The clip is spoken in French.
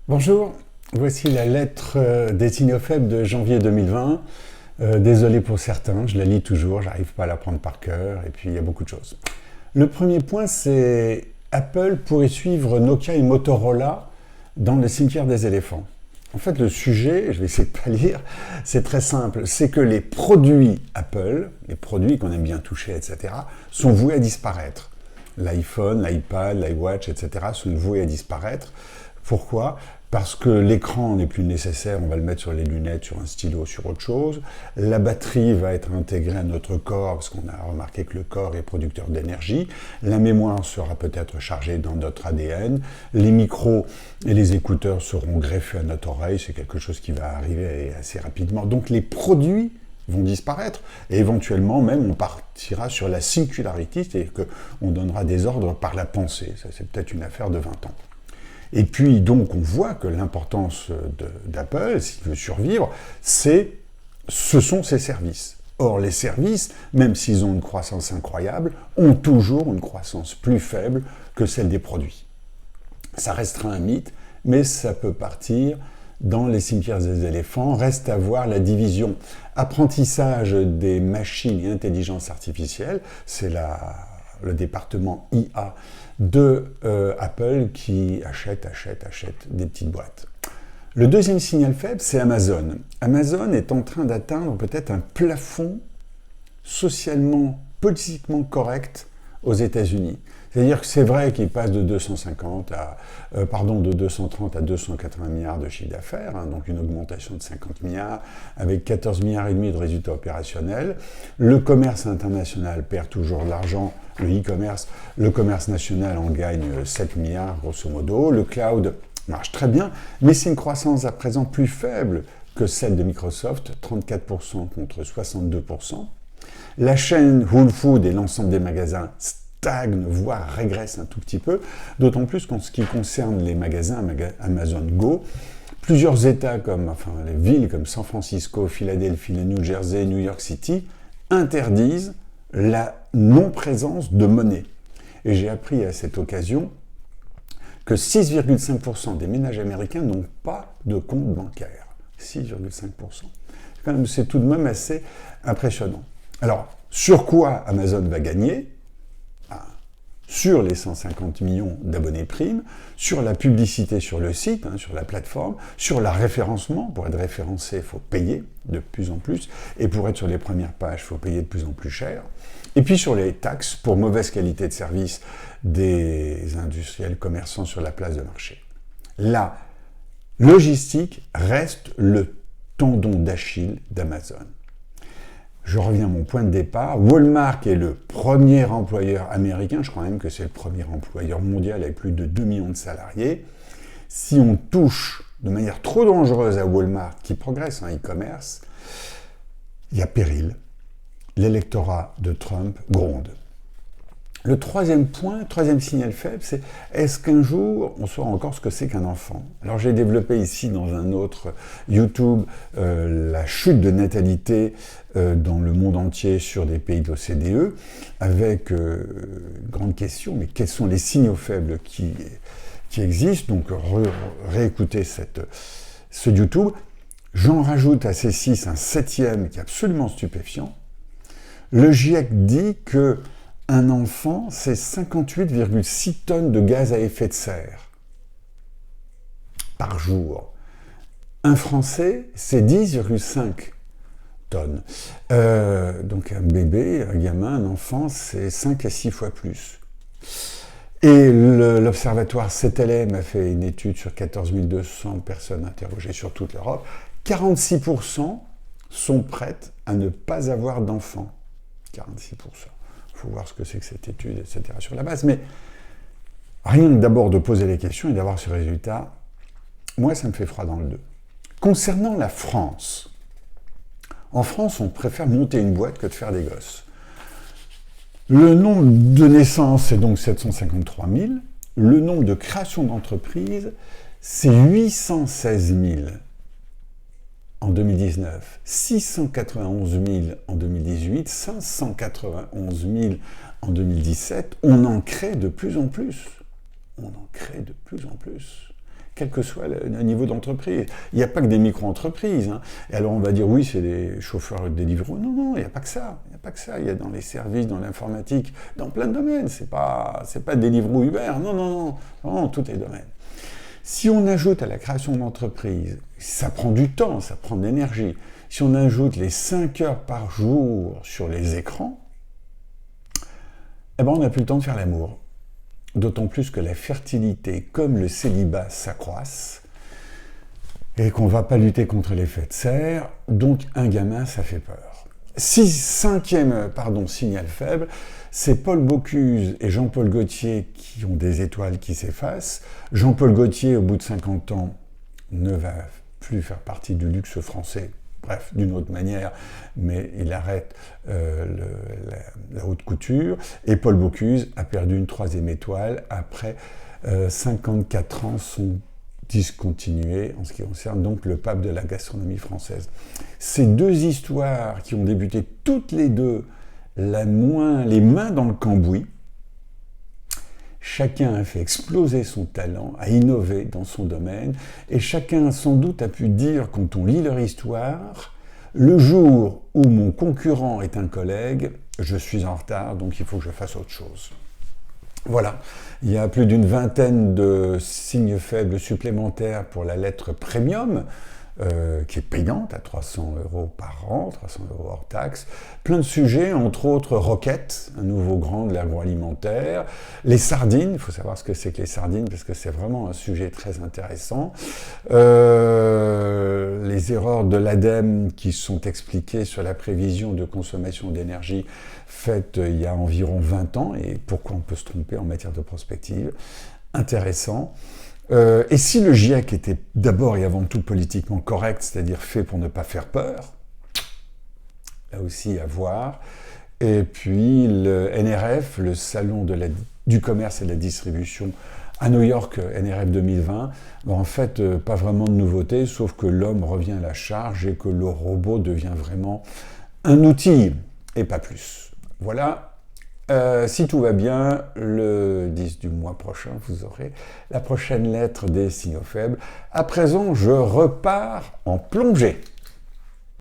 Bonjour, voici la lettre des signaux-faibles de janvier 2020. Désolé pour certains, je la lis toujours, j'arrive pas à la prendre par cœur, et puis il y a beaucoup de choses. Le premier point, c'est Apple pourrait suivre Nokia et Motorola dans le cimetière des éléphants. En fait, le sujet, je vais essayer de pas lire, c'est très simple, c'est que les produits Apple, les produits qu'on aime bien toucher, etc., sont voués à disparaître. L'iPhone, l'iPad, l'iWatch, etc. sont voués à disparaître. Pourquoi ? Parce que l'écran n'est plus nécessaire, on va le mettre sur les lunettes, sur un stylo, sur autre chose. La batterie va être intégrée à notre corps, parce qu'on a remarqué que le corps est producteur d'énergie. La mémoire sera peut-être chargée dans notre ADN. Les micros et les écouteurs seront greffés à notre oreille, c'est quelque chose qui va arriver assez rapidement. Donc les produits vont disparaître, et éventuellement même on partira sur la singularité, c'est-à-dire qu'on donnera des ordres par la pensée. Ça, c'est peut-être une affaire de 20 ans. Et puis donc on voit que l'importance d'Apple, s'il veut survivre, ce sont ses services. Or les services, même s'ils ont une croissance incroyable, ont toujours une croissance plus faible que celle des produits. Ça restera un mythe, mais ça peut partir dans les cimetières des éléphants. Reste à voir la division apprentissage des machines et intelligence artificielle, c'est le département IA de Apple qui achète des petites boîtes. Le deuxième signal faible, c'est Amazon. Amazon est en train d'atteindre peut-être un plafond socialement, politiquement correct aux États-Unis. C'est-à-dire que c'est vrai qu'il passe de 230 à 280 milliards de chiffre d'affaires, hein, donc une augmentation de 50 milliards, avec 14 milliards et demi de résultats opérationnels. Le commerce international perd toujours de l'argent, le e-commerce, le commerce national en gagne 7 milliards grosso modo. Le cloud marche très bien, mais c'est une croissance à présent plus faible que celle de Microsoft, 34% contre 62%. La chaîne Whole Foods et l'ensemble des magasins stagne, voire régresse un tout petit peu, d'autant plus qu'en ce qui concerne les magasins Amazon Go, plusieurs États, les villes comme San Francisco, Philadelphie, New Jersey, New York City, interdisent la non-présence de monnaie. Et j'ai appris à cette occasion que 6,5% des ménages américains n'ont pas de compte bancaire. 6,5%. C'est tout de même assez impressionnant. Alors, sur quoi Amazon va gagner ? Sur les 150 millions d'abonnés Prime, sur la publicité sur le site, sur la plateforme, sur le référencement. Pour être référencé, il faut payer de plus en plus, et pour être sur les premières pages, il faut payer de plus en plus cher. Et puis sur les taxes pour mauvaise qualité de service des industriels commerçants sur la place de marché. La logistique reste le tendon d'Achille d'Amazon. Je reviens à mon point de départ. Walmart est le premier employeur américain, je crois même que c'est le premier employeur mondial avec plus de 2 millions de salariés. Si on touche de manière trop dangereuse à Walmart, qui progresse en e-commerce, il y a péril. L'électorat de Trump gronde. Le troisième signal faible, c'est est-ce qu'un jour on saura encore ce que c'est qu'un enfant ? Alors j'ai développé ici dans un autre YouTube la chute de natalité dans le monde entier sur des pays de l'OCDE, avec une grande question, mais quels sont les signaux faibles qui existent ? Donc réécoutez ce YouTube. J'en rajoute à ces 6 un 7e qui est absolument stupéfiant. Le GIEC dit que un enfant, c'est 58,6 tonnes de gaz à effet de serre par jour. Un Français, c'est 10,5 tonnes. Donc un bébé, un gamin, un enfant, c'est 5 à 6 fois plus. Et l'Observatoire CTLM a fait une étude sur 14 200 personnes interrogées sur toute l'Europe. 46% sont prêtes à ne pas avoir d'enfants. 46%. Il faut voir ce que c'est que cette étude, etc. sur la base. Mais rien que d'abord de poser les questions et d'avoir ce résultat, moi, ça me fait froid dans le dos. Concernant la France, en France, on préfère monter une boîte que de faire des gosses. Le nombre de naissances, c'est donc 753 000. Le nombre de créations d'entreprises, c'est 816 000 en 2019, 691 000 en 2018, 591 000 en 2017. On en crée de plus en plus. quel que soit le niveau d'entreprise. Il n'y a pas que des micro-entreprises. Hein. Et alors on va dire, oui, c'est des chauffeurs Deliveroo. Non, non, il n'y a pas que ça. Il n'y a pas que ça. Il y a dans les services, dans l'informatique, dans plein de domaines. C'est pas Deliveroo, Uber. Non, non, non. Non, tous les domaines. Si on ajoute à la création d'entreprise, ça prend du temps, ça prend de l'énergie. Si on ajoute les 5 heures par jour sur les écrans, eh ben on n'a plus le temps de faire l'amour. D'autant plus que la fertilité, comme le célibat, s'accroissent et qu'on ne va pas lutter contre l'effet de serre, donc un gamin, ça fait peur. Cinquième signal faible, c'est Paul Bocuse et Jean-Paul Gaultier qui ont des étoiles qui s'effacent. Jean-Paul Gaultier, au bout de 50 ans, ne va plus faire partie du luxe français. Bref, d'une autre manière, mais il arrête la haute couture. Et Paul Bocuse a perdu une 3e étoile après 54 ans sont discontinués en ce qui concerne donc le pape de la gastronomie française. Ces deux histoires qui ont débuté toutes les deux les mains dans le cambouis, chacun a fait exploser son talent, a innové dans son domaine, et chacun sans doute a pu dire, quand on lit leur histoire, le jour où mon concurrent est un collègue, je suis en retard, donc il faut que je fasse autre chose. Voilà, il y a plus d'une vingtaine de signes faibles supplémentaires pour la lettre premium, qui est payante à 300 € par an, 300 € hors taxe. Plein de sujets, entre autres Roquette, un nouveau grand de l'agroalimentaire. Les sardines, il faut savoir ce que c'est que les sardines, parce que c'est vraiment un sujet très intéressant. Les erreurs de l'ADEME qui sont expliquées sur la prévision de consommation d'énergie faite il y a environ 20 ans, et pourquoi on peut se tromper en matière de prospective. Intéressant. Et si le GIEC était d'abord et avant tout politiquement correct, c'est-à-dire fait pour ne pas faire peur, là aussi à voir. Et puis le NRF, le salon du commerce et de la distribution à New York, NRF 2020, en fait, pas vraiment de nouveauté, sauf que l'homme revient à la charge et que le robot devient vraiment un outil, et pas plus. Voilà. Si tout va bien, le 10 du mois prochain, vous aurez la prochaine lettre des signaux faibles. À présent, je repars en plongée.